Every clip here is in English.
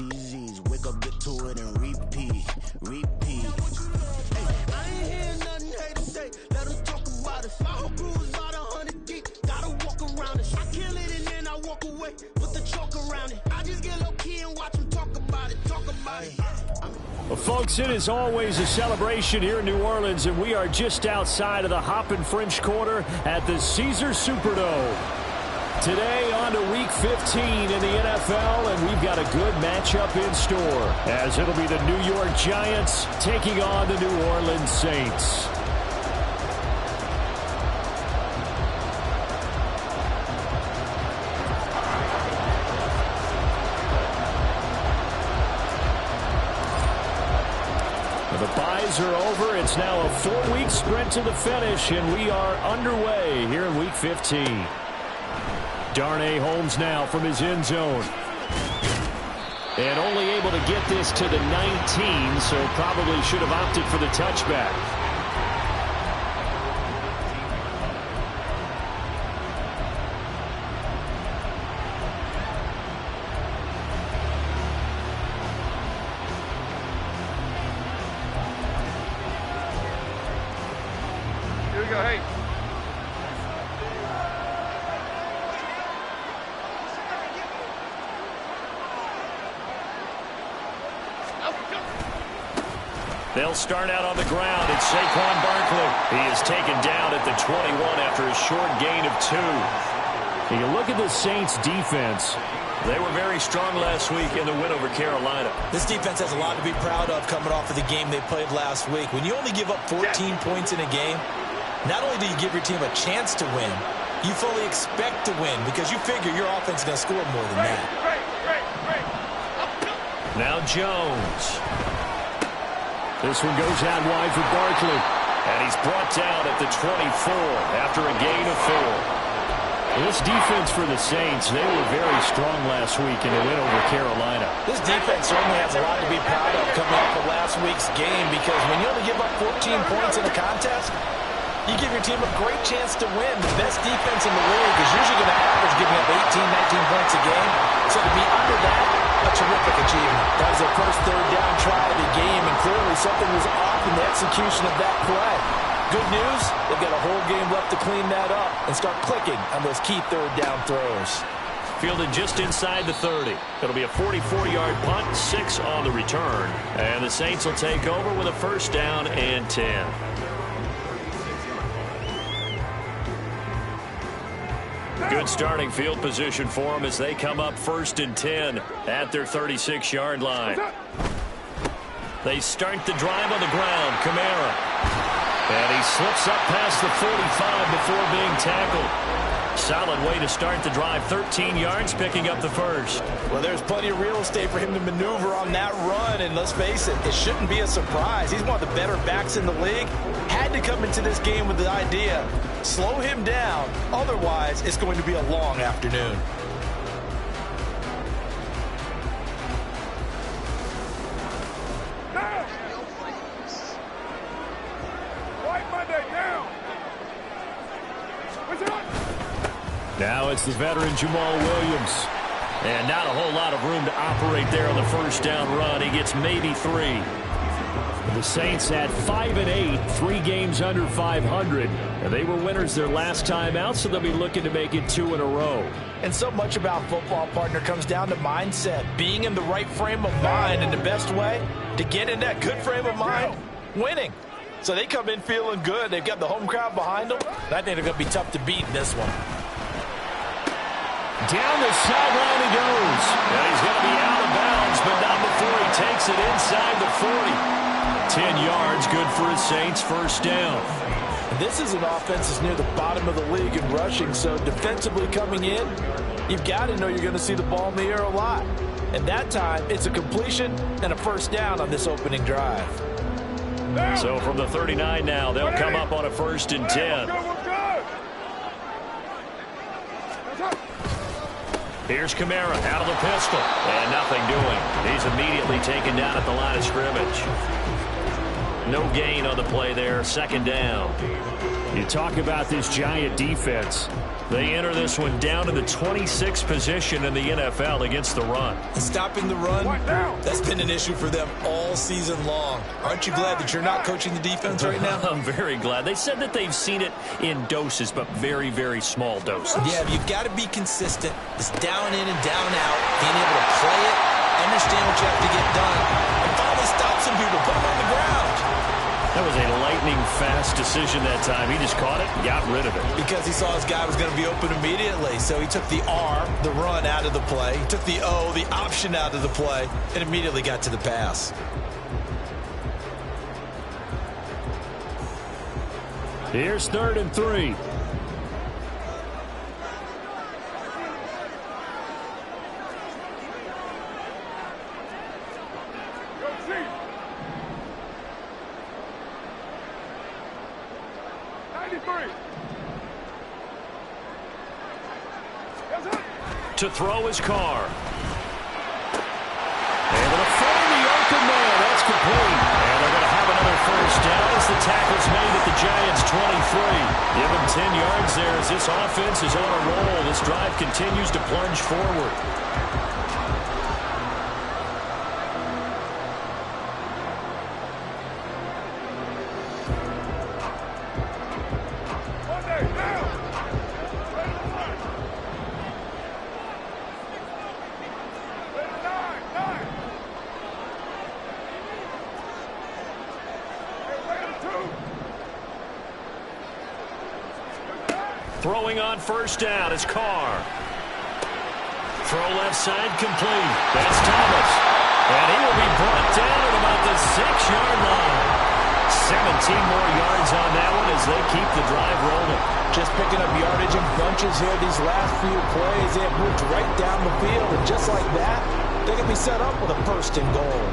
CZs, wake up, get to it, and repeat. Hey, I ain't hearing nothing haters say. Let them talk about us. My whole crew is about 100 deep. Gotta walk around us. I kill it and then I walk away. Put the chalk around it. I just get low key and watch them talk about it. Well, folks, it is always a celebration here in New Orleans, and we are just outside of the Hoppin' French Quarter at the Caesars Superdome. Today on to Week 15 in the NFL, and we've got a good matchup in store, as it'll be the New York Giants taking on the New Orleans Saints. The byes are over. It's now a 4-week sprint to the finish, and we are underway here in Week 15. Darnay Holmes now from his end zone. And only able to get this to the 19, so probably should have opted for the touchback. Here we go, hey. They'll start out on the ground. It's Saquon Barkley. He is taken down at the 21 after a short gain of 2. You look at the Saints defense. They were very strong last week in the win over Carolina. This defense has a lot to be proud of coming off of the game they played last week. When you only give up 14 points in a game, not only do you give your team a chance to win, you fully expect to win because you figure your offense is going to score more than that. Now Jones. This one goes out wide for Barkley. And he's brought down at the 24 after a gain of 4. This defense for the Saints, they were very strong last week in the win over Carolina. This defense certainly has a lot to be proud of coming off of last week's game because when you only give up 14 points in a contest, you give your team a great chance to win. The best defense in the league is usually going to average giving up 18, 19 points a game. So to be under that, a terrific achievement. That was their first third down try of the game, and clearly something was off in the execution of that play. Good news, they've got a whole game left to clean that up and start clicking on those key third down throws. Fielded just inside the 30. It'll be a 44-yard punt, 6 on the return. And the Saints will take over with a first down and 10. Good starting field position for them as they come up 1st and 10 at their 36-yard line. They start the drive on the ground. Kamara. And he slips up past the 45 before being tackled. Solid way to start the drive. 13 yards, picking up the first. Well, there's plenty of real estate for him to maneuver on that run, and let's face it, it shouldn't be a surprise. He's one of the better backs in the league. Had to come into this game with the idea, slow him down, otherwise it's going to be a long afternoon. Now it's the veteran Jamal Williams. And not a whole lot of room to operate there on the first down run. He gets maybe 3. The Saints at 5-8, 3 games under 500. And they were winners their last time out, so they'll be looking to make it 2 in a row. And so much about football, partner, comes down to mindset. Being in the right frame of mind, and the best way to get in that good frame of mind, winning. So they come in feeling good. They've got the home crowd behind them. I think they're going to be tough to beat in this one. Down the sideline he goes. And he's going to be out of bounds, but not before he takes it inside the 40. 10 yards, good for his Saints, first down. This is an offense that's near the bottom of the league in rushing, so defensively coming in, you've got to know you're going to see the ball in the air a lot. And that time, it's a completion and a first down on this opening drive. So from the 39 now, they'll come up on a 1st and 10. Here's Kamara out of the pistol. And nothing doing. He's immediately taken down at the line of scrimmage. No gain on the play there. Second down. You talk about this Giant defense. They enter this one down to the 26th position in the NFL against the run. Stopping the run, that's been an issue for them all season long. Aren't you glad that you're not coaching the defense right now? I'm very glad. They said that they've seen it in doses, but very, very small doses. Yeah, but you've got to be consistent. It's down in and down out, being able to play it, understand what you have to get done, and finally stop some people, put them on the ground. That was a lightning-fast decision that time. He just caught it and got rid of it. Because he saw his guy was going to be open immediately. So he took the R, the run, out of the play. He took the O, the option, out of the play, and immediately got to the pass. Here's 3rd and 3. To throw his Carr. Able to find the open man. That's complete. And they're going to have another first down as the tackle's made at the Giants' 23. Give them 10 yards there as this offense is on a roll. This drive continues to plunge forward. Throwing on first down is Carr. Throw left side complete. That's Thomas. And he will be brought down at about the 6-yard line. 17 more yards on that one as they keep the drive rolling. Just picking up yardage in bunches here these last few plays. They have moved right down the field. And just like that, they can be set up with a 1st and goal.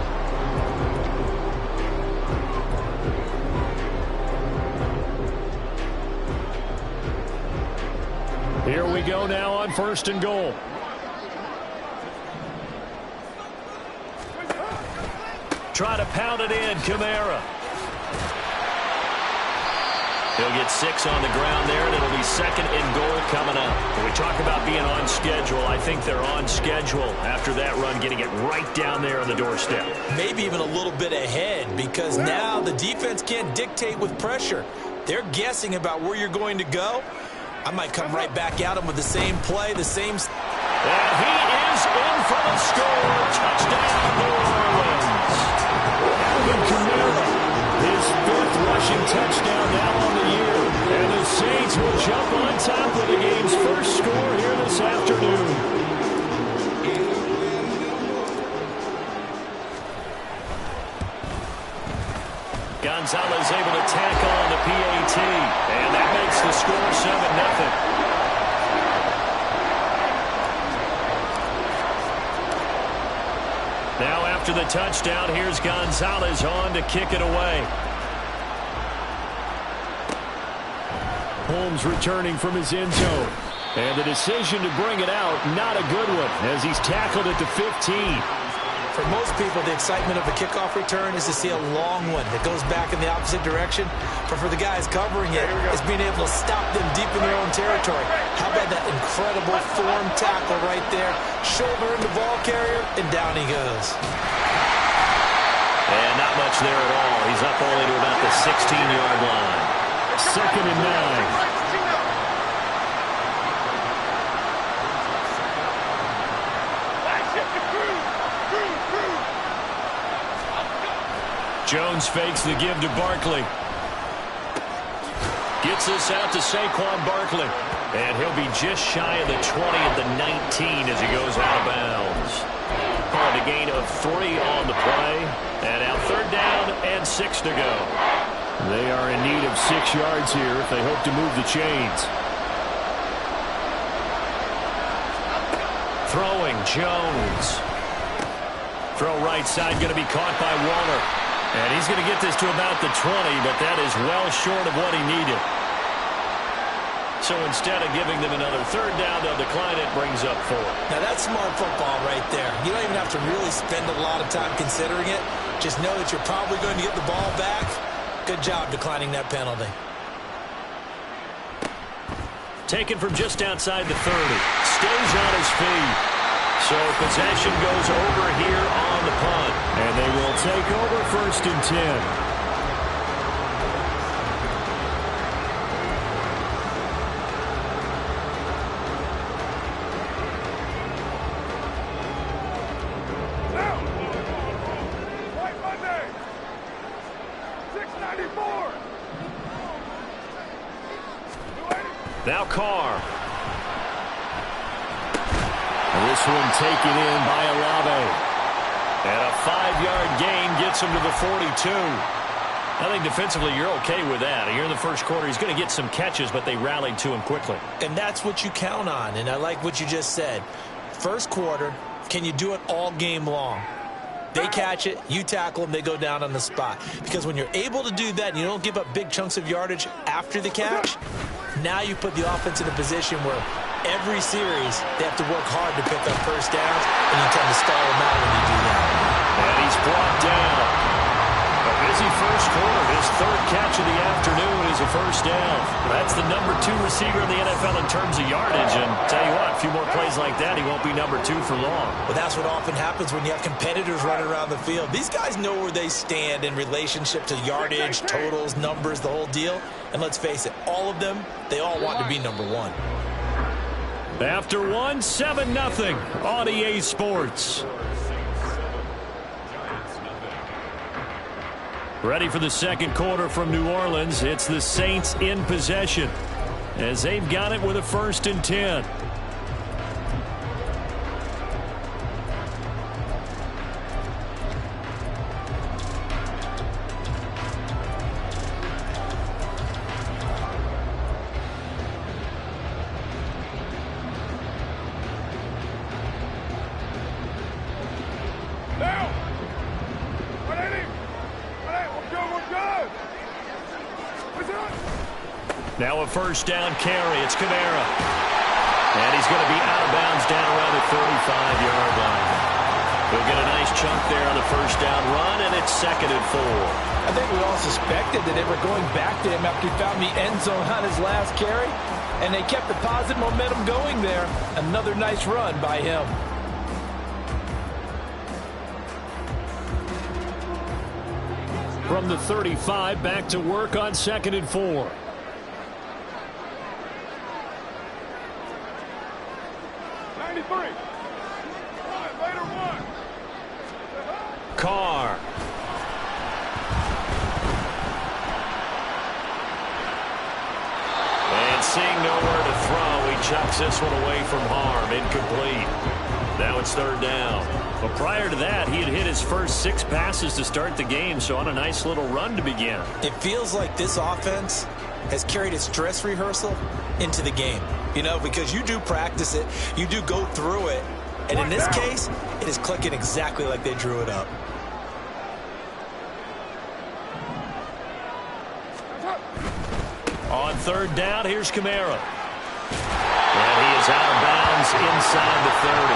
Here we go now on 1st and goal. Try to pound it in, Kamara. He'll get 6 on the ground there, and it'll be 2nd and goal coming up. When we talk about being on schedule, I think they're on schedule after that run, getting it right down there on the doorstep. Maybe even a little bit ahead, because now the defense can't dictate with pressure. They're guessing about where you're going to go. I might come right back at him with the same play, the same... And he is in for the score. Touchdown, New Orleans. Alvin Kamara, his 5th rushing touchdown now on the year. And the Saints will jump on top of the game's first score here this afternoon. Gonzalez able to tackle on the PAT. And that makes the score 7-0. Now after the touchdown, here's Gonzalez on to kick it away. Holmes returning from his end zone. And the decision to bring it out, not a good one, as he's tackled at the 15. For most people, the excitement of a kickoff return is to see a long one that goes back in the opposite direction. But for the guys covering it, it's being able to stop them deep in their own territory. How about that incredible form tackle right there? Shoulder into ball carrier, and down he goes. And not much there at all. He's up only to about the 16-yard line. 2nd and 9. Jones fakes the give to Barkley. Gets this out to Saquon Barkley. And he'll be just shy of the 20 at the 19 as he goes out of bounds. Called a gain of 3 on the play. And now 3rd down and 6 to go. They are in need of 6 yards here if they hope to move the chains. Throwing, Jones. Throw right side, going to be caught by Waller. And he's going to get this to about the 20, but that is well short of what he needed. So instead of giving them another 3rd down, they'll decline it, brings up 4. Now that's smart football right there. You don't even have to really spend a lot of time considering it. Just know that you're probably going to get the ball back. Good job declining that penalty. Taken from just outside the 30. Stays on his feet. So possession goes over here on the punt. And they will take over 1st and 10. Now Carr. And this one taken in by Olave. And a 5-yard gain gets him to the 42. I think defensively you're okay with that. Here in the first quarter, he's going to get some catches, but they rallied to him quickly. And that's what you count on, and I like what you just said. First quarter, can you do it all game long? They catch it, you tackle them, they go down on the spot. Because when you're able to do that and you don't give up big chunks of yardage after the catch, now you put the offense in a position where every series they have to work hard to pick up first downs, and you tend to stall them out when you do that. And he's brought down. A busy first quarter. His 3rd catch of the afternoon is a first down. That's the number 2 receiver in the NFL in terms of yardage. And tell you what, a few more plays like that, he won't be number 2 for long. Well, that's what often happens when you have competitors running around the field. These guys know where they stand in relationship to yardage, totals, numbers, the whole deal. And let's face it, all of them, they all want to be number 1. After 1, 7-0 on EA Sports. Ready for the second quarter from New Orleans. It's the Saints in possession as they've got it with a 1st and 10. Now a first down carry. It's Kamara. And he's going to be out of bounds down around the 35-yard line. He'll get a nice chunk there on the first down run, and it's 2nd and 4. I think we all suspected that they were going back to him after he found the end zone on his last carry, and they kept the positive momentum going there. Another nice run by him. From the 35, back to work on 2nd and 4. Carr. And seeing nowhere to throw, he chucks this one away from harm. Incomplete. Now it's 3rd down. But prior to that, he had hit his first 6 passes to start the game, so on a nice little run to begin. It feels like this offense has carried its dress rehearsal into the game. You know, because you do practice it, you do go through it, and in this case, it is clicking exactly like they drew it up. On 3rd down, here's Kamara. And he is out of bounds inside the 30.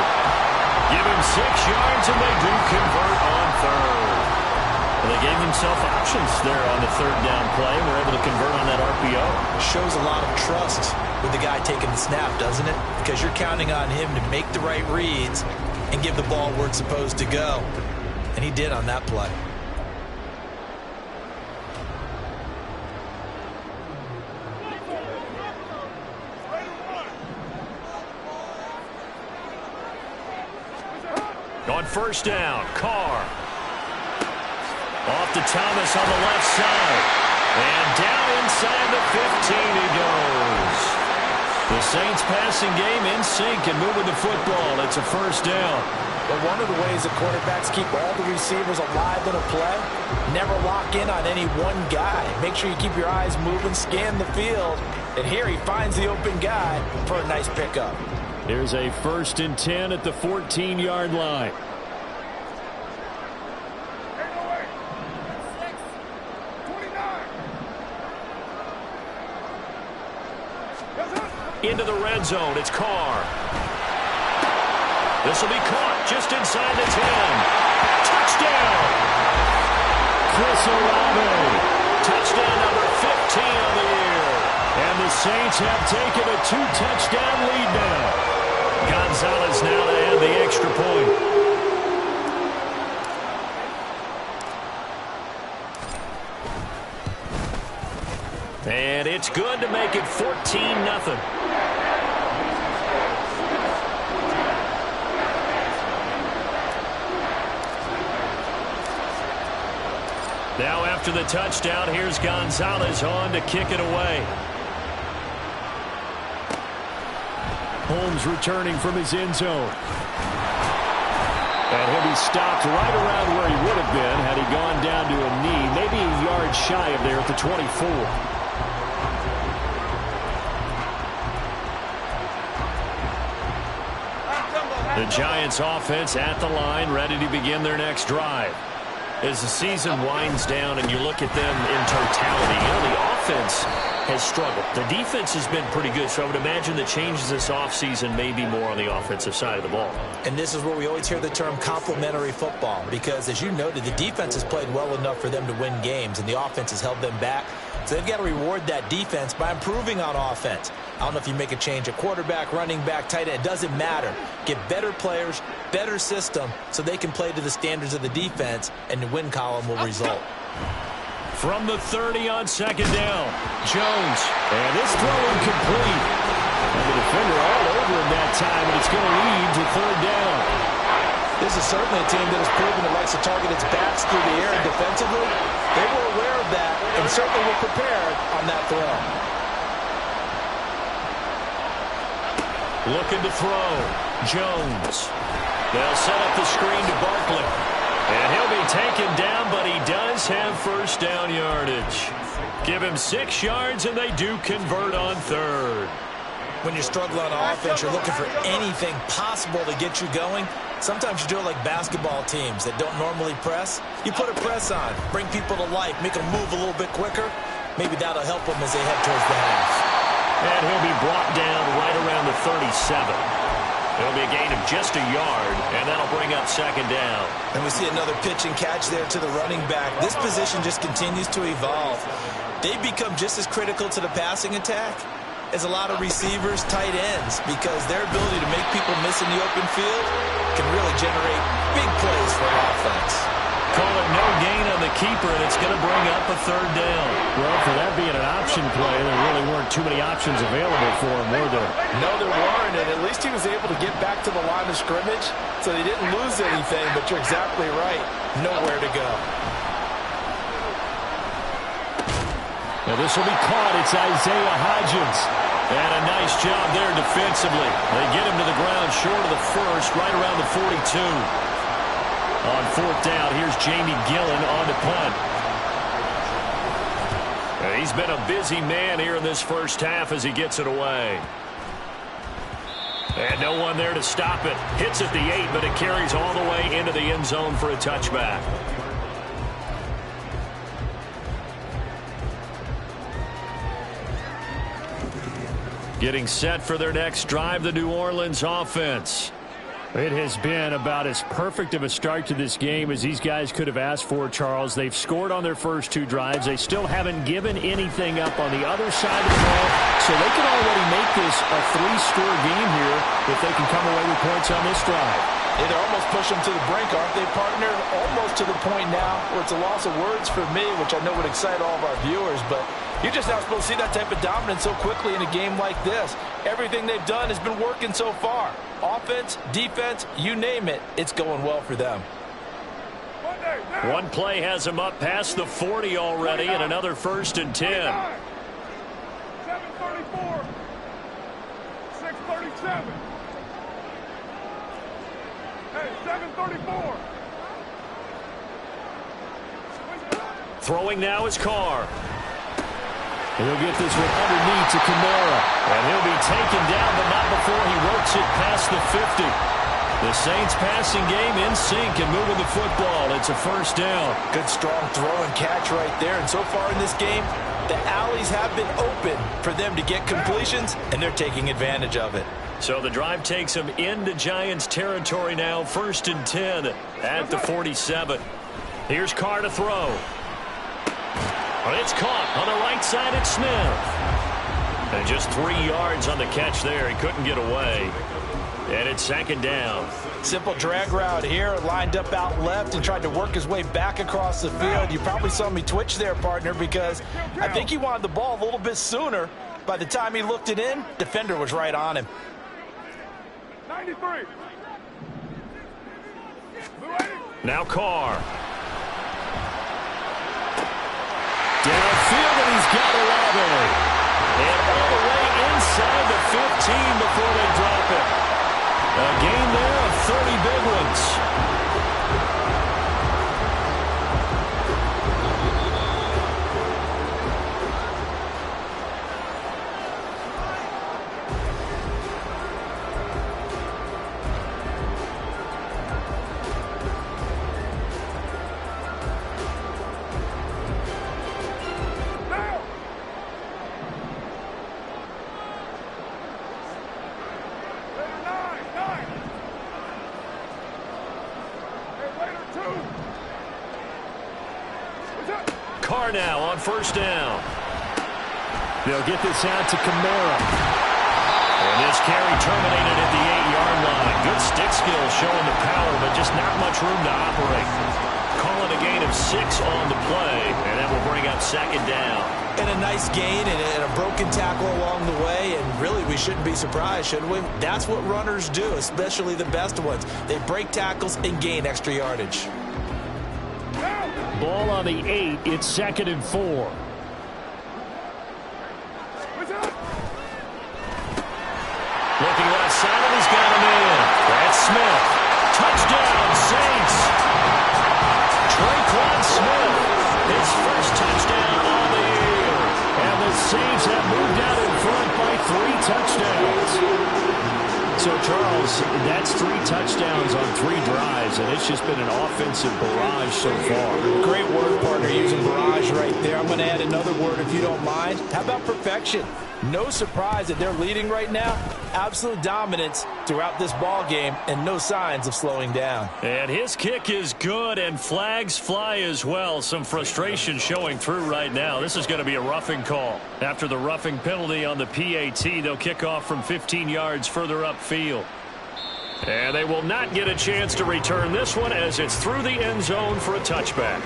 Give him 6 yards, and they do convert on 3rd. Well, they gave themselves options there on the 3rd down play. We're able to convert on that RPO. Shows a lot of trust with the guy taking the snap, doesn't it? Because you're counting on him to make the right reads and give the ball where it's supposed to go. And he did on that play. On 1st down, Carr. Off to Thomas on the left side. And down inside the 15 he goes. The Saints passing game in sync and moving the football. It's a 1st down. But one of the ways the quarterbacks keep all the receivers alive in a play, never lock in on any one guy. Make sure you keep your eyes moving, scan the field. And here he finds the open guy for a nice pickup. Here's a 1st and 10 at the 14-yard line. Into the red zone, it's Carr. This will be caught just inside the 10. Touchdown! Chris Olave. Saints have taken a 2-touchdown lead now. Gonzalez now to add the extra point. And it's good to make it 14-0. Now after the touchdown, here's Gonzalez on to kick it away. Holmes returning from his end zone. And he'll be stopped right around where he would have been had he gone down to a knee, maybe a yard shy of there at the 24. The Giants offense at the line, ready to begin their next drive. As the season winds down and you look at them in totality, the offense has struggled. The defense has been pretty good, so I would imagine the changes this offseason may be more on the offensive side of the ball. And this is where we always hear the term complementary football, because as you noted, the defense has played well enough for them to win games, and the offense has held them back. So they've got to reward that defense by improving on offense. I don't know if you make a change at quarterback, running back, tight end. It doesn't matter. Get better players, better system, so they can play to the standards of the defense, and the win column will result. From the 30 on second down, Jones. And this throw incomplete. And the defender all over him that time, and it's going to lead to third down. This is certainly a team that has proven it likes to target its backs through the air and defensively. They were aware of that and certainly were prepared on that throw. Looking to throw. Jones. They'll set up the screen to Barkley. And he'll be taken down, but he does have first down yardage. Give him 6 yards, and they do convert on third. When you're struggling on offense, you're looking for anything possible to get you going. Sometimes you do it like basketball teams that don't normally press. You put a press on, bring people to life, make them move a little bit quicker. Maybe that'll help them as they head towards the half. And he'll be brought down right around the 37. It'll be a gain of just a yard, and that'll bring up second down. And we see another pitch and catch there to the running back. This position just continues to evolve. They've become just as critical to the passing attack as a lot of receivers, tight ends, because their ability to make people miss in the open field can really generate big plays for offense. Call it no gain on the keeper, and it's going to bring up a third down. Well, for that being an option play, there really weren't too many options available for him, were there? No, there weren't, and at least he was able to get back to the line of scrimmage, so they didn't lose anything, but you're exactly right. Nowhere to go. Now this will be caught. It's Isaiah Hodgins. And a nice job there defensively. They get him to the ground short of the first, right around the 42. On fourth down, here's Jamie Gillen on to punt. He's been a busy man here in this first half as he gets it away. And no one there to stop it. Hits at the 8, but it carries all the way into the end zone for a touchback. Getting set for their next drive, the New Orleans offense. It has been about as perfect of a start to this game as these guys could have asked for, Charles. They've scored on their first 2 drives. They still haven't given anything up on the other side of the ball, so they can already make this a 3-score game here if they can come away with points on this drive. Yeah, they're almost pushing them to the brink, aren't they, partner? Almost to the point now where it's a loss of words for me, which I know would excite all of our viewers, but you're just not supposed to see that type of dominance so quickly in a game like this. Everything they've done has been working so far. Offense, defense, you name it, it's going well for them. One play has them up past the 40 already, and another 1st and 10. 7:34. 6:37. Hey, 7:34. Throwing now is Carr. He'll get this one underneath to Kamara. And he'll be taken down, but not before he works it past the 50. The Saints passing game in sync and moving the football. It's a first down. Good strong throw and catch right there. And so far in this game, the alleys have been open for them to get completions, and they're taking advantage of it. So the drive takes them into Giants territory now. 1st and 10 at the 47. Here's Carr to throw. It's caught on the right side. It's Smith. And just 3 yards on the catch there. He couldn't get away. And it's second down. Simple drag route here, lined up out left and tried to work his way back across the field. You probably saw me twitch there, partner, because I think he wanted the ball a little bit sooner. By the time he looked it in, defender was right on him. 93. Now Carr. Downfield, and he's got Olave. And all the way inside the 15 before they drop it. A game there of 30 big ones. Carr now on first down. They'll get this out to Kamara. And this carry terminated at the 8-yard line. Good stick skill showing the power, but just not much room to operate. Calling a gain of 6 on the play, and that will bring up second down. And a nice gain and a broken tackle along the way, and really we shouldn't be surprised, should we? That's what runners do, especially the best ones. They break tackles and gain extra yardage. Ball on the 8. It's second and 4. Looking left side, and he's got him in. That's Smith. Touchdown, Saints. Tre'Quan Smith, his first touchdown on the year. And the Saints have moved out in front by 3 touchdowns. So, Charles, that's 3 touchdowns on 3 drives, and it's just been an offensive barrage so far. Great word, partner, using barrage right there. I'm going to add another word if you don't mind. How about perfection? No surprise that they're leading right now. Absolute dominance throughout this ball game and no signs of slowing down. And his kick is good, and flags fly as well. Some frustration showing through right now. This is going to be a roughing call. After the roughing penalty on the PAT, they'll kick off from 15 yards further upfield. And they will not get a chance to return this one as it's through the end zone for a touchback.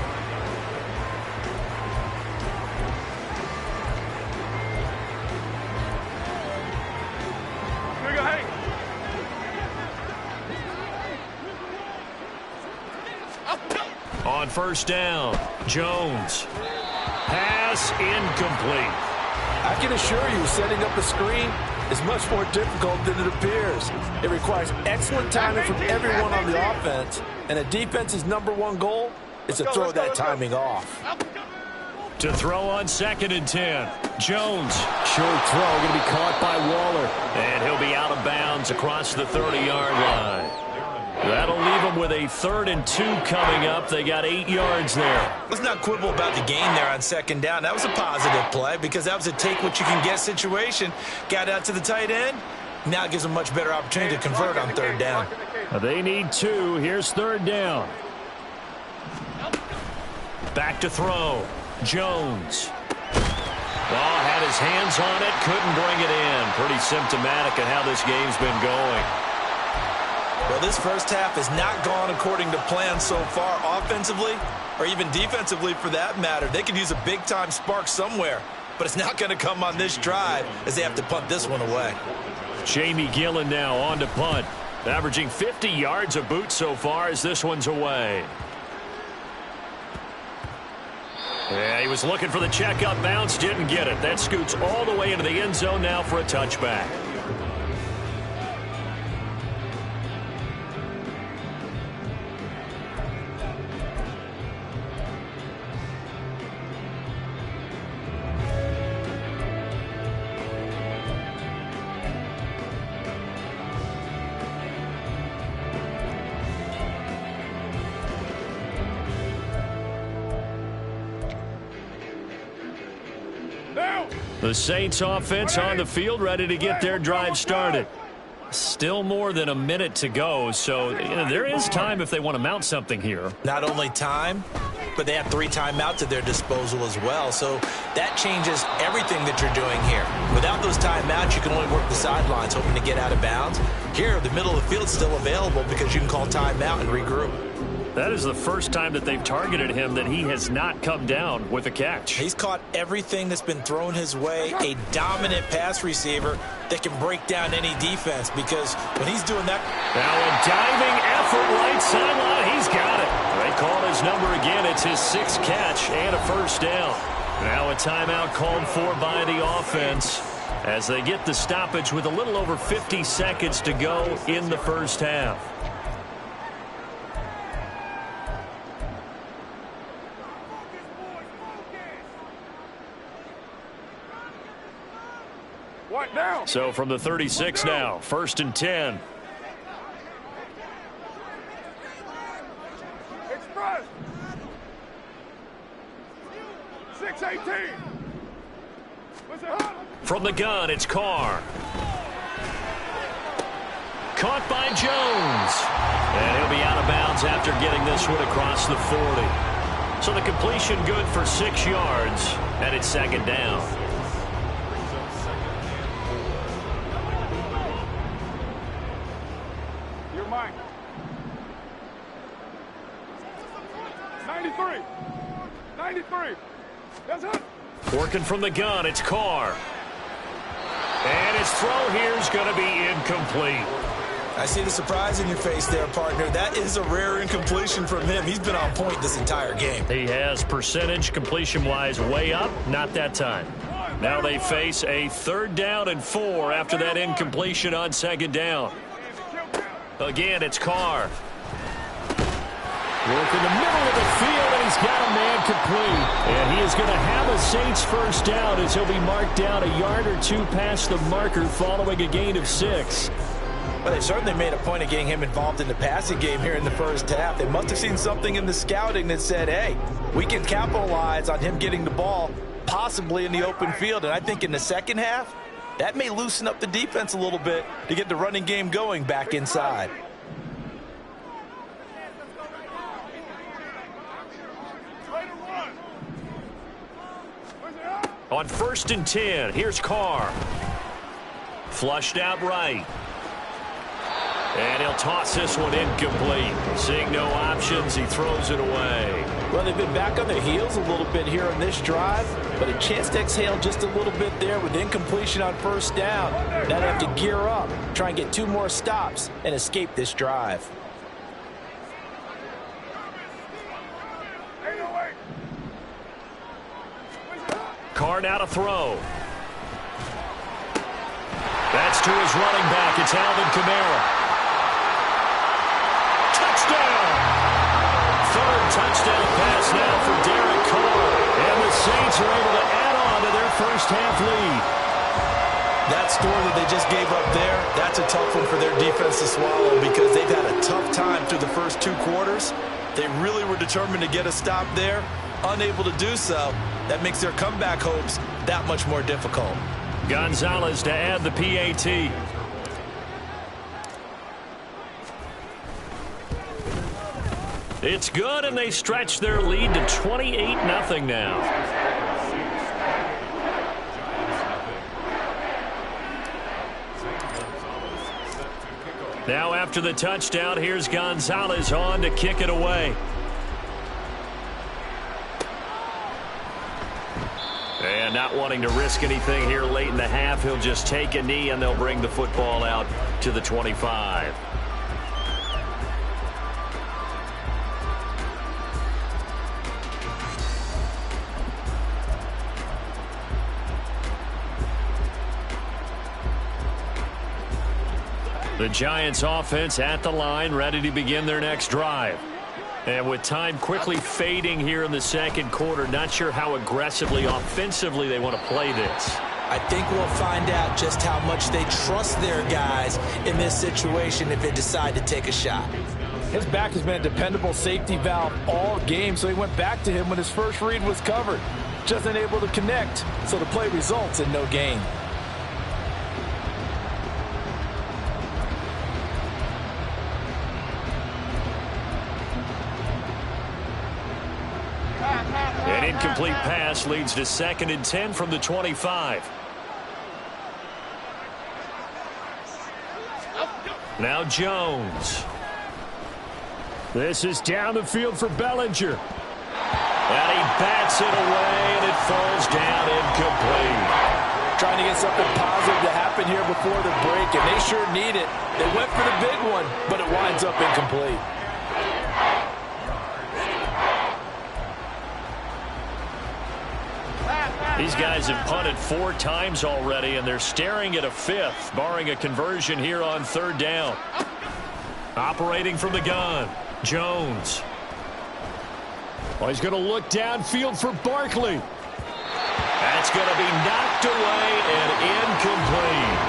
On first down, Jones. Pass incomplete. I can assure you, setting up a screen is much more difficult than it appears. It requires excellent timing from everyone on the offense, and a defense's #1 goal is to throw that timing off. To throw on second and 10, Jones. Short throw, going to be caught by Waller. And he'll be out of bounds across the 30-yard line. That'll leave them with a 3rd and 2 coming up. They got 8 yards there. Let's not quibble about the gain there on second down. That was a positive play because that was a take-what-you-can-get situation. Got out to the tight end. Now it gives them a much better opportunity to convert on 3rd down. They need 2. Here's 3rd down. Back to throw. Jones. Ball had his hands on it. Couldn't bring it in. Pretty symptomatic of how this game's been going. Well, this first half has not gone according to plan so far offensively or even defensively for that matter. They could use a big-time spark somewhere, but it's not going to come on this drive as they have to punt this one away. Jamie Gillen now on to punt, averaging 50 yards a boot so far as this one's away. Yeah, he was looking for the check-up bounce, didn't get it. That scoots all the way into the end zone now for a touchback. The Saints offense on the field, ready to get their drive started. Still more than a minute to go, so there is time if they want to mount something here. Not only time, but they have 3 timeouts at their disposal as well. So that changes everything that you're doing here. Without those timeouts, you can only work the sidelines, hoping to get out of bounds. Here, the middle of the field's still available because you can call timeout and regroup. That is the first time that they've targeted him that he has not come down with a catch. He's caught everything that's been thrown his way. A dominant pass receiver that can break down any defense, because when he's doing that. Now a diving effort right sideline. He's got it. They call his number again. It's his 6th catch and a first down. Now a timeout called for by the offense as they get the stoppage with a little over 50 seconds to go in the first half. So from the 36 now, 1st and 10. Express. 6-18. From the gun, it's Carr. Caught by Jones. And he'll be out of bounds after getting this one across the 40. So the completion good for 6 yards, and it's 2nd down. You're mine. 93. 93. That's it. Working from the gun, it's Carr. And his throw here is going to be incomplete. I see the surprise in your face there, partner. That is a rare incompletion from him. He's been on point this entire game. He has percentage completion-wise way up, not that time. Now they face a 3rd down and 4 after that incompletion on 2nd down. Again, it's Carr. Work in the middle of the field, and he's got a man complete. And he is going to have a Saints first down as he'll be marked down a yard or 2 past the marker following a gain of 6. Well, they certainly made a point of getting him involved in the passing game here in the first half. They must have seen something in the scouting that said, hey, we can capitalize on him getting the ball possibly in the open field. And I think in the second half, that may loosen up the defense a little bit to get the running game going back inside. On 1st and 10, here's Carr. Flushed out right. And he'll toss this one incomplete. Seeing no options, he throws it away. Well, they've been back on their heels a little bit here on this drive, but a chance to exhale just a little bit there with incompletion on 1st down. Now they have to gear up, try and get 2 more stops, and escape this drive. Carr now to throw. That's to his running back. It's Alvin Kamara. Touchdown! 3rd touchdown pass now for Derek Carr. And the Saints are able to add on to their first half lead. That score that they just gave up there, that's a tough one for their defense to swallow because they've had a tough time through the first 2 quarters. They really were determined to get a stop there. Unable to do so, that makes their comeback hopes that much more difficult. Gonzalez to add the PAT. It's good, and they stretch their lead to 28-0 now. Now after the touchdown, here's Gonzalez on to kick it away. And not wanting to risk anything here late in the half, he'll just take a knee and they'll bring the football out to the 25. The Giants offense at the line, ready to begin their next drive. And with time quickly fading here in the second quarter, not sure how aggressively, offensively they want to play this. I think we'll find out just how much they trust their guys in this situation if they decide to take a shot. His back has been a dependable safety valve all game, so he went back to him when his first read was covered. Just unable to connect, so the play results in no gain. incomplete pass leads to 2nd and 10 from the 25. Now Jones. This is down the field for Bellinger. And he bats it away, and it falls down incomplete. Trying to get something positive to happen here before the break, and they sure need it. They went for the big one, but it winds up incomplete. These guys have punted 4 times already, and they're staring at a 5th, barring a conversion here on 3rd down. Operating from the gun, Jones. Oh, he's going to look downfield for Barkley. That's going to be knocked away and incomplete.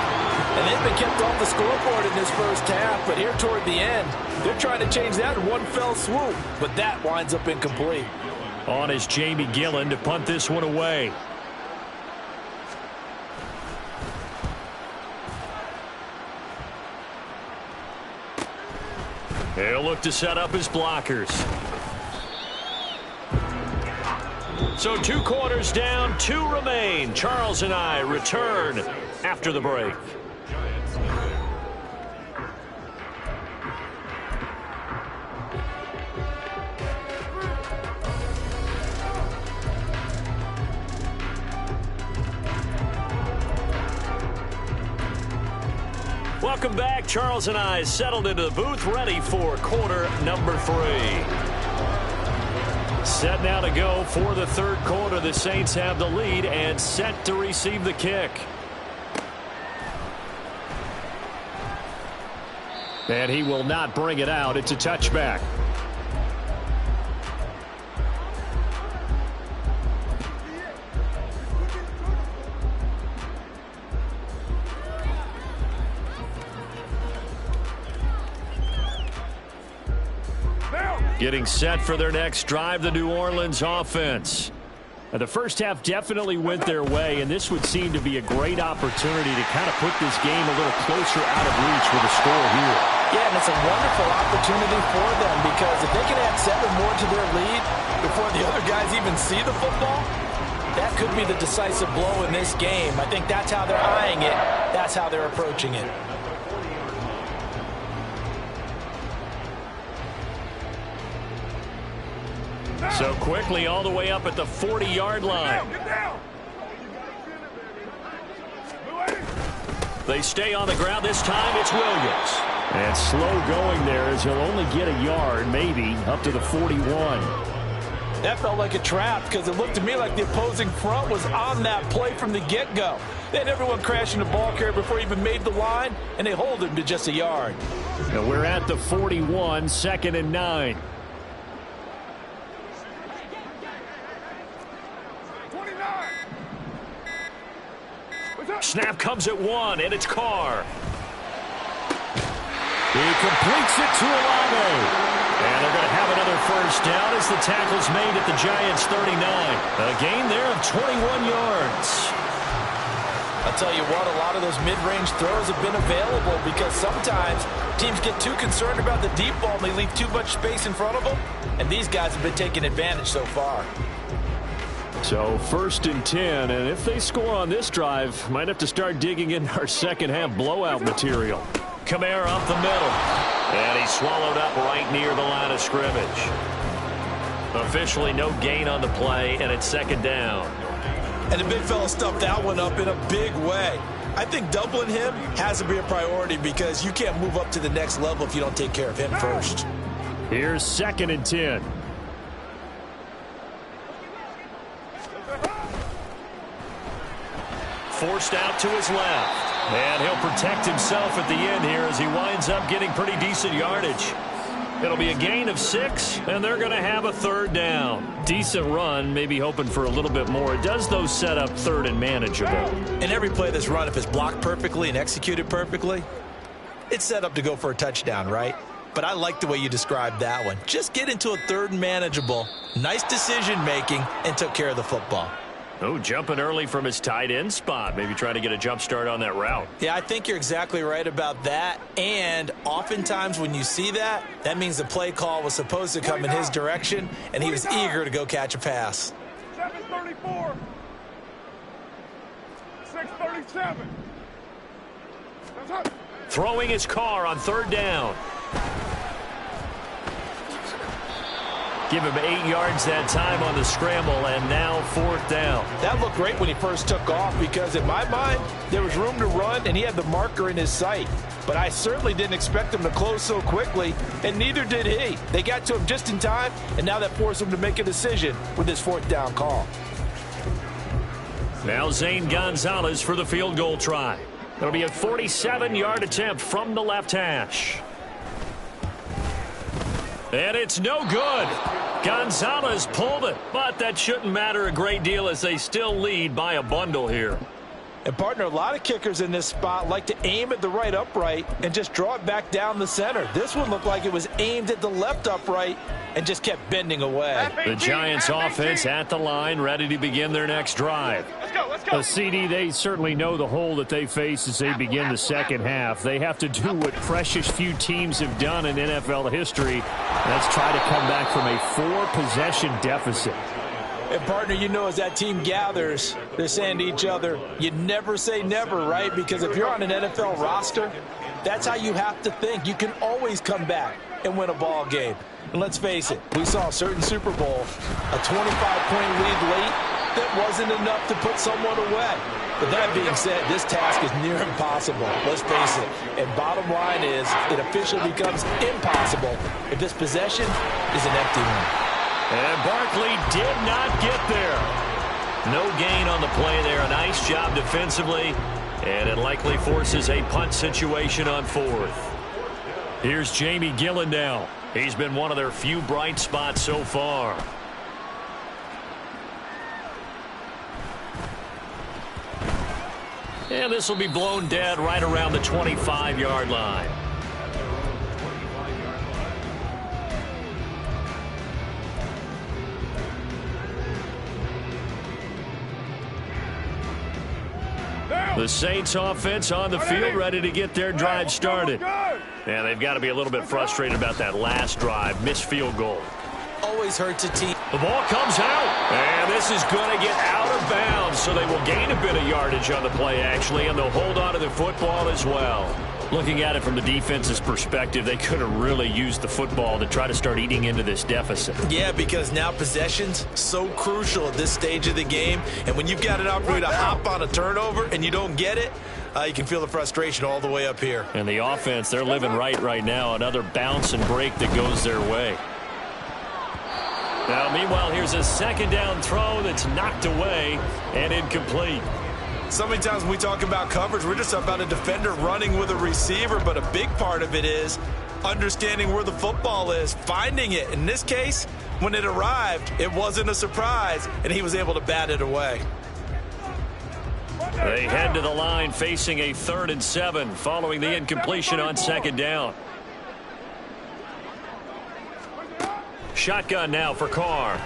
And they've been kept off the scoreboard in this first half, but here toward the end, they're trying to change that in one fell swoop, but that winds up incomplete. On is Jamie Gillen to punt this one away. He'll look to set up his blockers. So 2 quarters down, 2 remain. Charles and I return after the break. Welcome back. Charles and I settled into the booth, ready for quarter number 3. Set now to go for the 3rd quarter. The Saints have the lead and set to receive the kick. And he will not bring it out. It's a touchback. Getting set for their next drive, the New Orleans offense. Now, the first half definitely went their way, and this would seem to be a great opportunity to kind of put this game a little closer out of reach with a score here. Yeah, and it's a wonderful opportunity for them because if they can add 7 more to their lead before the other guys even see the football, that could be the decisive blow in this game. I think that's how they're eyeing it. That's how they're approaching it. So quickly all the way up at the 40-yard line. Get down. They stay on the ground. This time it's Williams. And slow going there as he'll only get a yard, maybe, up to the 41. That felt like a trap because it looked to me like the opposing front was on that play from the get-go. They had everyone crashing the ball carrier before he even made the line, and they hold him to just a yard. And we're at the 41, 2nd and 9. Snap comes at 1, and it's Carr. He completes it to Olave. And they're going to have another first down as the tackle's made at the Giants' 39. A gain there of 21 yards. I'll tell you what, a lot of those mid-range throws have been available because sometimes teams get too concerned about the deep ball and they leave too much space in front of them. And these guys have been taking advantage so far. So 1st and 10, and if they score on this drive, might have to start digging in our second half blowout material. Kamara up the middle, and he's swallowed up right near the line of scrimmage. Officially no gain on the play, and it's 2nd down. And the big fella stuffed that one up in a big way. I think doubling him has to be a priority because you can't move up to the next level if you don't take care of him first. Here's 2nd and 10. Forced out to his left. And he'll protect himself at the end here as he winds up getting pretty decent yardage. It'll be a gain of 6, and they're going to have a 3rd down. Decent run, maybe hoping for a little bit more. It does, though, set up 3rd and manageable. And every play that's run, if it's blocked perfectly and executed perfectly, it's set up to go for a touchdown, right? But I like the way you described that one. Just get into a 3rd and manageable, nice decision-making, and took care of the football. Oh, jumping early from his tight end spot. Maybe trying to get a jump start on that route. Yeah, I think you're exactly right about that. And oftentimes when you see that, that means the play call was supposed to come in his direction, and he was eager to go catch a pass. 7:34. 6:37. That's it. Throwing his car on third down. Give him 8 yards that time on the scramble, and now fourth down. That looked great when he first took off because, in my mind, there was room to run, and he had the marker in his sight. But I certainly didn't expect him to close so quickly, and neither did he. They got to him just in time, and now that forced him to make a decision with his fourth down call. Now Zane Gonzalez for the field goal try. It'll be a 47-yard attempt from the left hash. And it's no good. Gonzalez pulled it, but that shouldn't matter a great deal as they still lead by a bundle here. And, partner, a lot of kickers in this spot like to aim at the right upright and just draw it back down the center. This one looked like it was aimed at the left upright and just kept bending away. The Giants offense at the line, ready to begin their next drive. A CD, they certainly know the hole that they face as they begin the second half. They have to do what precious few teams have done in NFL history. That's try to come back from a 4-possession deficit. And, partner, you know, as that team gathers, they're saying to each other, you never say never, right? Because if you're on an NFL roster, that's how you have to think. You can always come back and win a ball game. And let's face it, we saw a certain Super Bowl, a 25-point lead late that wasn't enough to put someone away. But that being said, this task is near impossible. Let's face it. And bottom line is, it officially becomes impossible if this possession is an empty one. And Barkley did not get there. No gain on the play there. A nice job defensively. And it likely forces a punt situation on fourth. Here's Jamie Gillen now. He's been one of their few bright spots so far. And this will be blown dead right around the 25-yard line. The Saints offense on the field, ready to get their drive started. And they've got to be a little bit frustrated about that last drive. Missed field goal. Always hurts a team. The ball comes out. And this is going to get out of bounds. So they will gain a bit of yardage on the play, actually. And they'll hold on to the football as well. Looking at it from the defense's perspective, they could have really used the football to try to start eating into this deficit. Yeah, because now possession's so crucial at this stage of the game. And when you've got an opportunity to hop on a turnover and you don't get it, you can feel the frustration all the way up here. And the offense, they're living right now. Another bounce and break that goes their way. Now, meanwhile, here's a second down throw that's knocked away and incomplete. So many times when we talk about coverage, we're just about a defender running with a receiver, but a big part of it is understanding where the football is, finding it. In this case, when it arrived, it wasn't a surprise, and he was able to bat it away. They head to the line facing a 3rd and 7 following the incompletion on second down. Shotgun now for Carr.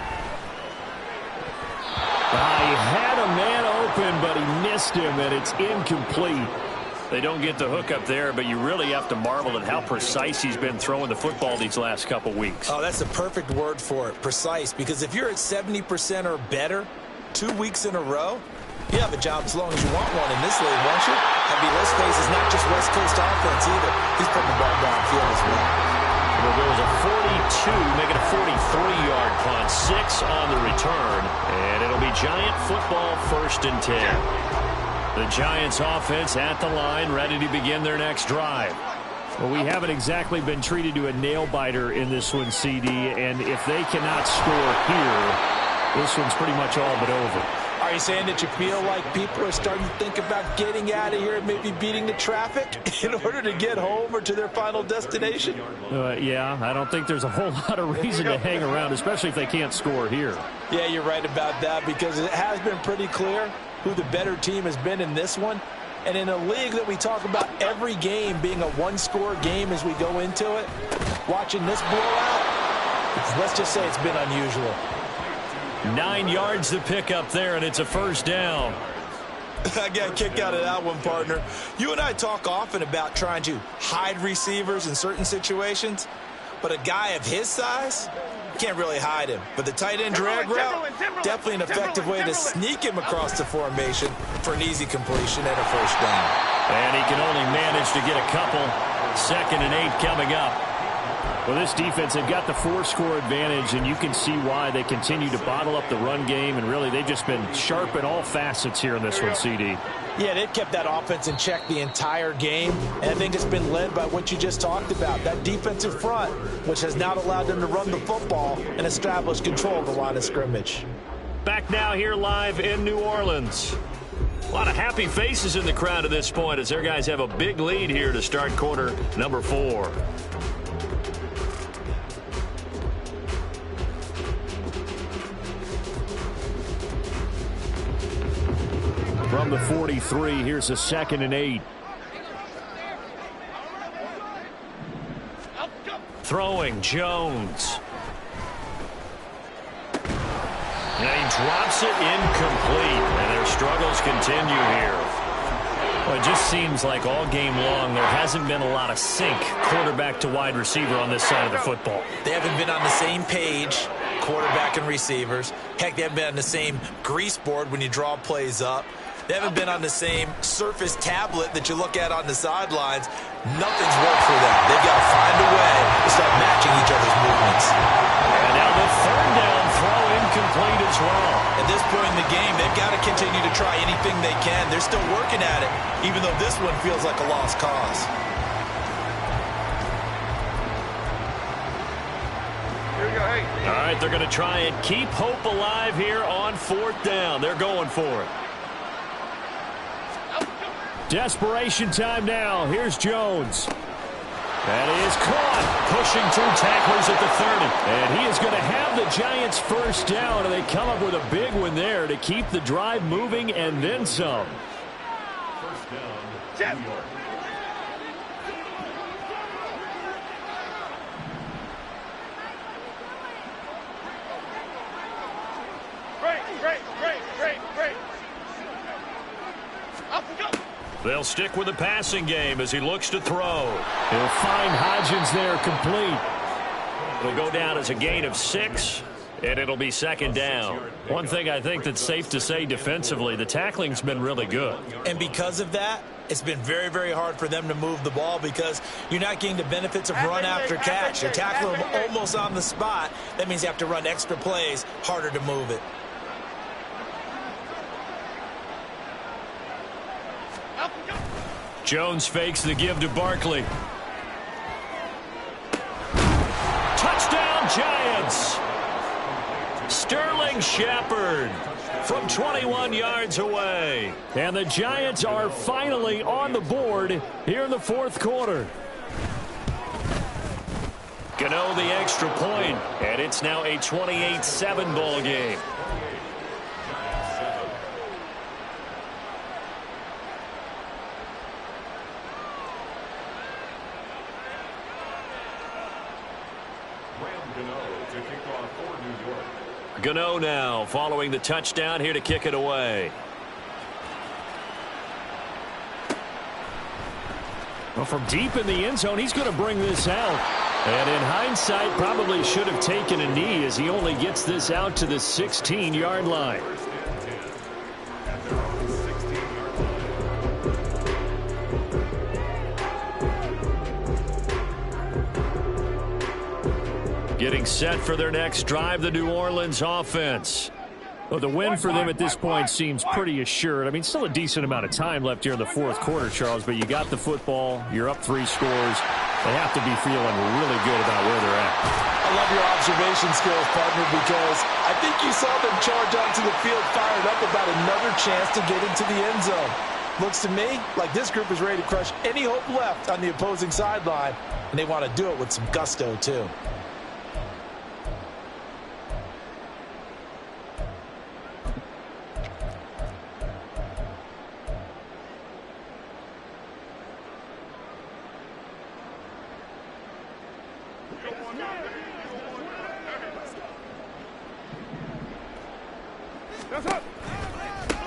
He had a man open, but he missed him, and it's incomplete. They don't get the hook up there, but you really have to marvel at how precise he's been throwing the football these last couple weeks. Oh, that's the perfect word for it, precise, because if you're at 70% or better 2 weeks in a row, you have a job as long as you want one in this league, won't you? I mean, let's face it, it's not just West Coast offense either. He's putting the ball downfield as well. It'll go as a 42, making a 43-yard punt, 6 on the return, and it'll be Giant football 1st and 10. The Giants offense at the line, ready to begin their next drive. Well, we haven't exactly been treated to a nail-biter in this one, CD, and if they cannot score here, this one's pretty much all but over. Are you saying that you feel like people are starting to think about getting out of here and maybe beating the traffic in order to get home or to their final destination? Yeah, I don't think there's a whole lot of reason to hang around, especially if they can't score here. Yeah, you're right about that, because it has been pretty clear who the better team has been in this one. And in a league that we talk about every game being a one-score game as we go into it, watching this blowout, let's just say it's been unusual. 9 yards to pick up there, and it's a 1st down. I got a kick out of that one, partner. You and I talk often about trying to hide receivers in certain situations, but a guy of his size, can't really hide him. But the tight end drag route, definitely an effective way to sneak him across the formation for an easy completion and a first down. And he can only manage to get a couple. 2nd and 8 coming up. Well, this defense, they've got the 4-score advantage, and you can see why they continue to bottle up the run game, and really they've just been sharp in all facets here in this one, CD. Yeah, they've kept that offense in check the entire game, and I think it's been led by what you just talked about, that defensive front, which has now allowed them to run the football and establish control of the line of scrimmage. Back now here live in New Orleans. A lot of happy faces in the crowd at this point as their guys have a big lead here to start quarter number 4. From the 43, here's a 2nd and 8. Throwing, Jones. And he drops it incomplete, and their struggles continue here. Well, it just seems like all game long there hasn't been a lot of sync quarterback to wide receiver on this side of the football. They haven't been on the same page, quarterback and receivers. Heck, they haven't been on the same grease board when you draw plays up. They haven't been on the same surface tablet that you look at on the sidelines. Nothing's worked for them. They've got to find a way to start matching each other's movements. And now the 3rd down throw incomplete as well. At this point in the game, they've got to continue to try anything they can. They're still working at it, even though this one feels like a lost cause. Here we go, hey. All right, they're going to try and keep hope alive here on 4th down. They're going for it. Desperation time now. Here's Jones. That is caught. Pushing through tacklers at the 30. And he is going to have the Giants first down, and they come up with a big one there to keep the drive moving and then some. First down, New York. Great. Up and go. They'll stick with the passing game as he looks to throw. He'll find Hodgins there complete. It'll go down as a gain of 6, and it'll be 2nd down. One thing I think that's safe to say defensively, the tackling's been really good. And because of that, it's been very, very hard for them to move the ball because you're not getting the benefits of run after catch. You're tackling them almost on the spot. That means you have to run extra plays, harder to move it. Jones fakes the give to Barkley. Touchdown, Giants! Sterling Shepard from 21 yards away. And the Giants are finally on the board here in the 4th quarter. Gano the extra point, and it's now a 28-7 ball game. Gano now following the touchdown here to kick it away. Well, from deep in the end zone, he's going to bring this out. And in hindsight, probably should have taken a knee as he only gets this out to the 16-yard line. Getting set for their next drive, the New Orleans offense. Well, the win for them at this point seems pretty assured. I mean, still a decent amount of time left here in the 4th quarter, Charles, but you got the football, you're up 3 scores. They have to be feeling really good about where they're at. I love your observation skills, partner, because I think you saw them charge onto the field fired up about another chance to get into the end zone. Looks to me like this group is ready to crush any hope left on the opposing sideline, and they want to do it with some gusto, too.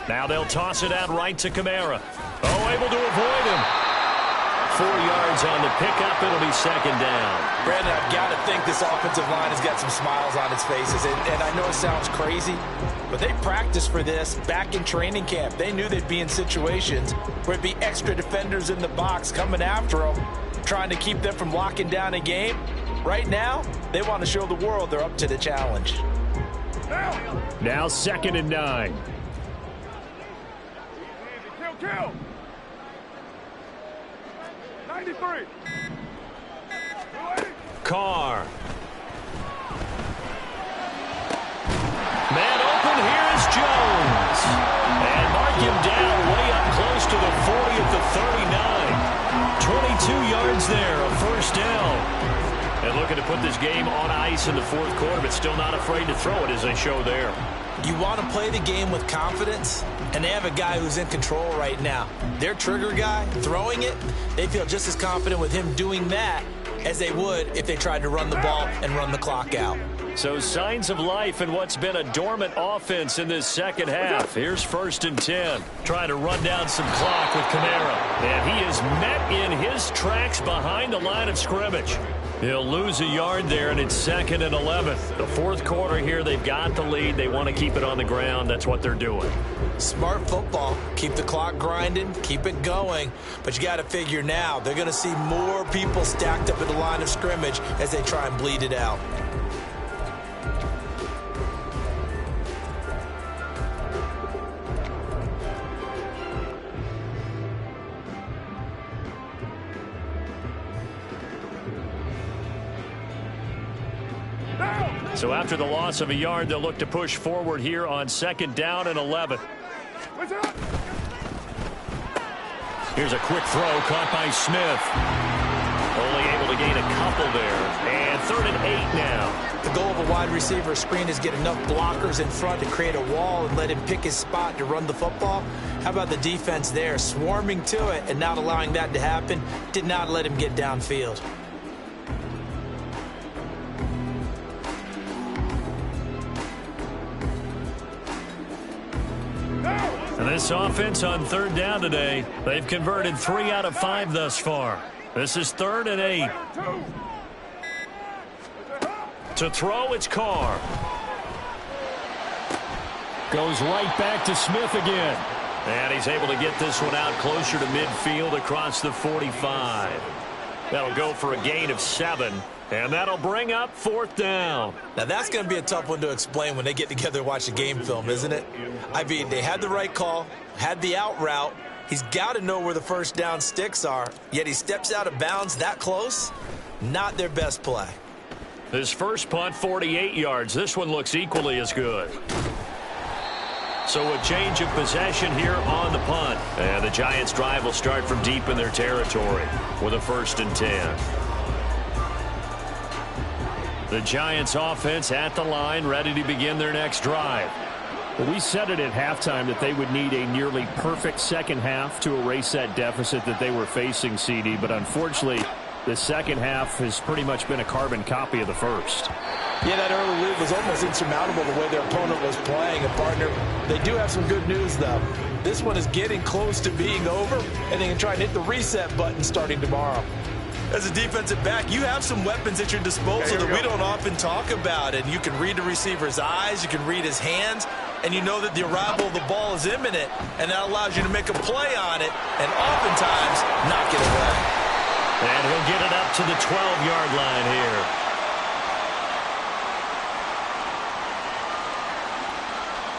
Now they'll toss it out right to Kamara. Oh, able to avoid him. 4 yards on the pickup. It'll be second down. Brandon, I've got to think this offensive line has got some smiles on its faces. And I know it sounds crazy, but they practiced for this back in training camp. They knew they'd be in situations where it'd be extra defenders in the box coming after them, trying to keep them from locking down a game. Right now, they want to show the world they're up to the challenge. Now 2nd and 9. Kill. 93. Carr. Man open, here is Jones. And mark him down way up close to the 40 at the 39. 22 yards there, a first down. And looking to put this game on ice in the 4th quarter, but still not afraid to throw it as they show there. You want to play the game with confidence, and they have a guy who's in control right now. Their trigger guy, throwing it, they feel just as confident with him doing that as they would if they tried to run the ball and run the clock out. So signs of life in what's been a dormant offense in this second half. Here's 1st and 10. Trying to run down some clock with Kamara. And he is met in his tracks behind the line of scrimmage. He'll lose a yard there, and it's 2nd and 11. The 4th quarter here, they've got the lead. They want to keep it on the ground. That's what they're doing. Smart football. Keep the clock grinding. Keep it going. But you got to figure now, they're going to see more people stacked up at the line of scrimmage as they try and bleed it out. So after the loss of a yard, they'll look to push forward here on 2nd down and 11. Here's a quick throw caught by Smith. Only able to gain a couple there. And 3rd and 8 now. The goal of a wide receiver screen is get enough blockers in front to create a wall and let him pick his spot to run the football. How about the defense there, swarming to it and not allowing that to happen? Did not let him get downfield. And this offense on 3rd down today, they've converted 3 out of 5 thus far. This is 3rd and 8. To throw, it's Carr. Goes right back to Smith again. And he's able to get this one out closer to midfield across the 45. That'll go for a gain of 7. And that'll bring up 4th down. Now, that's going to be a tough one to explain when they get together and watch the game film, isn't it? I mean, they had the right call, had the out route. He's got to know where the first down sticks are, yet he steps out of bounds that close. Not their best play. His first punt, 48 yards. This one looks equally as good. So a change of possession here on the punt. And the Giants' drive will start from deep in their territory with a 1st and 10. The Giants offense at the line, ready to begin their next drive. Well, we said it at halftime that they would need a nearly perfect second half to erase that deficit that they were facing, CD. But unfortunately, the second half has pretty much been a carbon copy of the first. Yeah, that early lead was almost insurmountable the way their opponent was playing. And, partner, they do have some good news, though. This one is getting close to being over, and they can try and hit the reset button starting tomorrow. As a defensive back, you have some weapons at your disposal that we don't often talk about. And you can read the receiver's eyes, you can read his hands, and you know that the arrival of the ball is imminent, and that allows you to make a play on it and oftentimes knock it away. And he'll get it up to the 12-yard line here.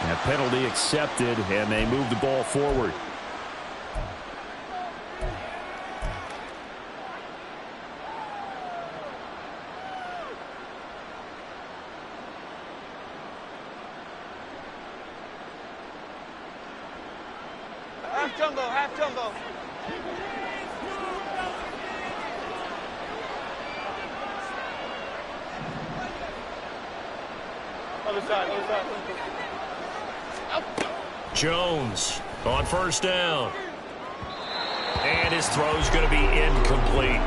A penalty accepted, and they move the ball forward. Half jumbo. Other side. Jones on 1st down. And his throw's going to be incomplete.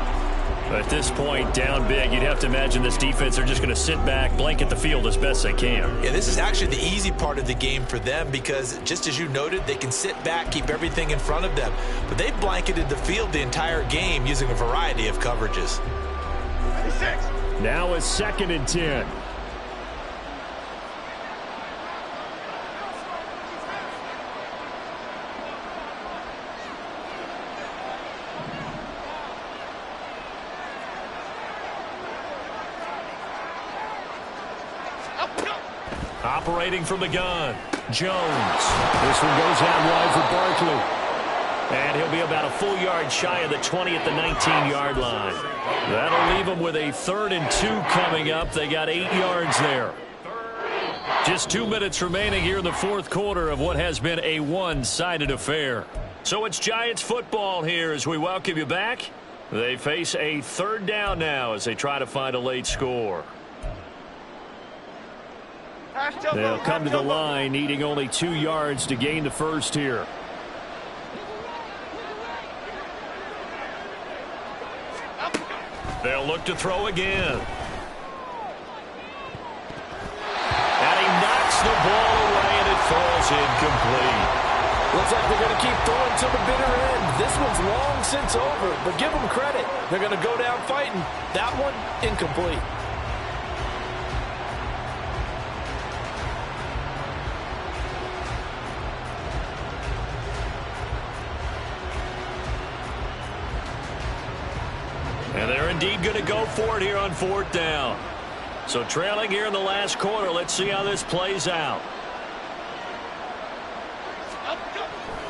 At this point, down big, you'd have to imagine this defense are just going to sit back, blanket the field as best they can. Yeah, this is actually the easy part of the game for them because, just as you noted, they can sit back, keep everything in front of them. But they've blanketed the field the entire game using a variety of coverages. 96. Now it's 2nd and 10. Operating from the gun, Jones. This one goes out wide for Barkley. And he'll be about a full yard shy of the 20 at the 19-yard line. That'll leave them with a 3rd and 2 coming up. They got 8 yards there. Just 2 minutes remaining here in the 4th quarter of what has been a one-sided affair. So it's Giants football here as we welcome you back. They face a 3rd down now as they try to find a late score. They'll come to the line needing only 2 yards to gain the first here. They'll look to throw again. And he knocks the ball away and it falls incomplete. Looks like they're going to keep throwing to the bitter end. This one's long since over, but give them credit. They're going to go down fighting. That one, incomplete. And they're indeed going to go for it here on 4th down. So trailing here in the last quarter. Let's see how this plays out.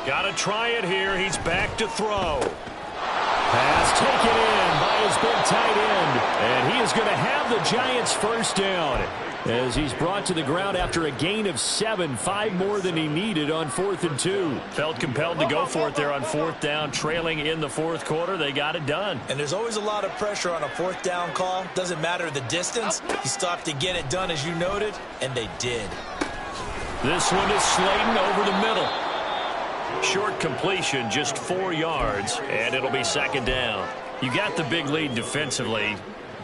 Got to try it here. He's back to throw. Pass taken in by his big tight end. And he is going to have the Giants first down as he's brought to the ground after a gain of 7, 5 more than he needed on 4th and 2. Felt compelled to go for it there on 4th down, trailing in the 4th quarter. They got it done. And there's always a lot of pressure on a 4th down call. Doesn't matter the distance. He stopped to get it done, as you noted, and they did. This one is Slayton over the middle. Short completion, just 4 yards, and it'll be 2nd down. You got the big lead defensively.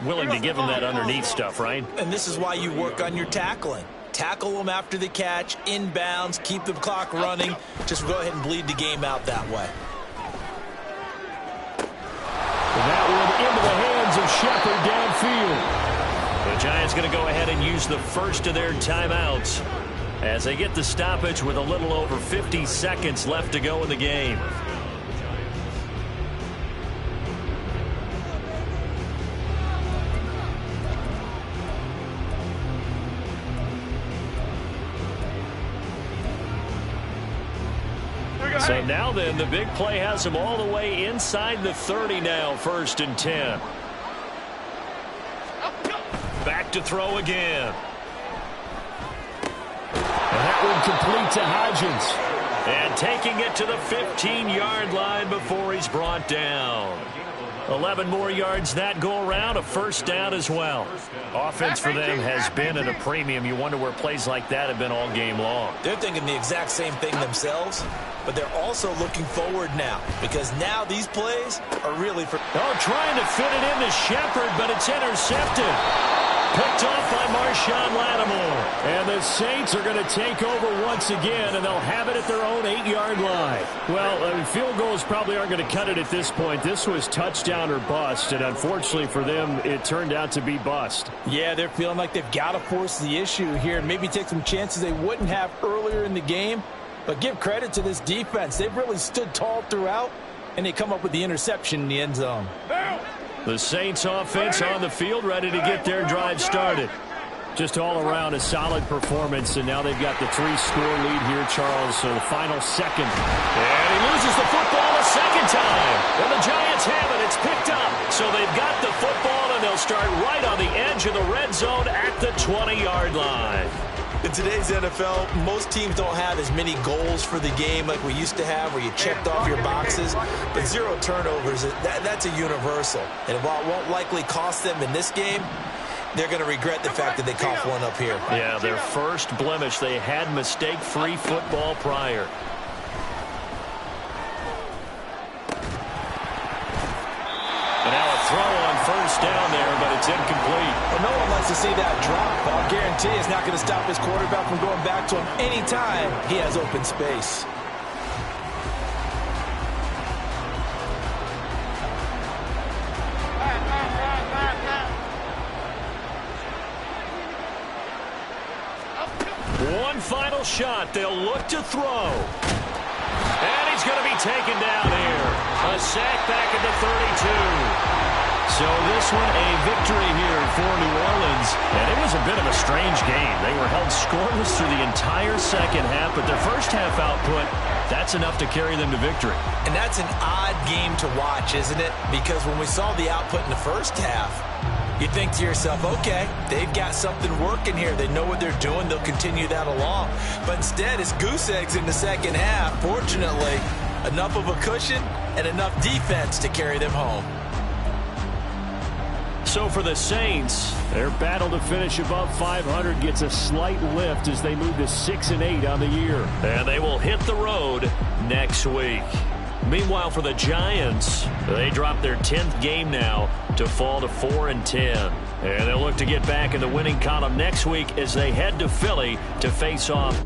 Willing to give them that underneath stuff, right? And this is why you work on your tackling. Tackle them after the catch, inbounds, keep the clock running. Just go ahead and bleed the game out that way. And that one into the hands of Shepard downfield. The Giants going to go ahead and use the first of their timeouts as they get the stoppage with a little over 50 seconds left to go in the game. So now then, the big play has them all the way inside the 30 now, 1st and 10. Back to throw again. And that one complete to Hodgins. And taking it to the 15-yard line before he's brought down. 11 more yards that go around, a first down as well. Offense for them has been at a premium. You wonder where plays like that have been all game long. They're thinking the exact same thing themselves, but they're also looking forward now because now these plays are really for... Oh, trying to fit it into Shepard, but it's intercepted. Picked off by Marshawn Lattimore. And the Saints are going to take over once again, and they'll have it at their own 8-yard line. Well, field goals probably aren't going to cut it at this point. This was touchdown or bust, and unfortunately for them, it turned out to be bust. Yeah, they're feeling like they've got to force the issue here and maybe take some chances they wouldn't have earlier in the game. But give credit to this defense. They've really stood tall throughout, and they come up with the interception in the end zone. The Saints offense on the field, ready to get their drive started. Just all around a solid performance, and now they've got the 3-score lead here, Charles. So the final second. And he loses the football a second time. And the Giants have it. It's picked up. So they've got the football, and they'll start right on the edge of the red zone at the 20-yard line. In today's NFL, most teams don't have as many goals for the game like we used to have where you checked off your boxes. But 0 turnovers, that's a universal. And while it won't likely cost them in this game, they're going to regret the fact that they coughed one up here. Yeah, their first blemish. They had mistake-free football prior. And now a throw on first down there, but it's incomplete. Well, no one likes to see that drop, but I'll guarantee it's not going to stop his quarterback from going back to him anytime he has open space. One final shot. They'll look to throw. And he's going to be taken down here. A sack back at the 32. So this one a victory here for New Orleans. And it was a bit of a strange game. They were held scoreless through the entire second half, but their first half output, that's enough to carry them to victory. And that's an odd game to watch, isn't it? Because when we saw the output in the first half, you think to yourself, okay, they've got something working here. They know what they're doing. They'll continue that along. But instead, it's goose eggs in the second half. Fortunately, enough of a cushion and enough defense to carry them home. So for the Saints, their battle to finish above 500 gets a slight lift as they move to 6-8 on the year. And they will hit the road next week. Meanwhile, for the Giants, they drop their 10th game now to fall to 4-10. And they'll look to get back in the winning column next week as they head to Philly to face off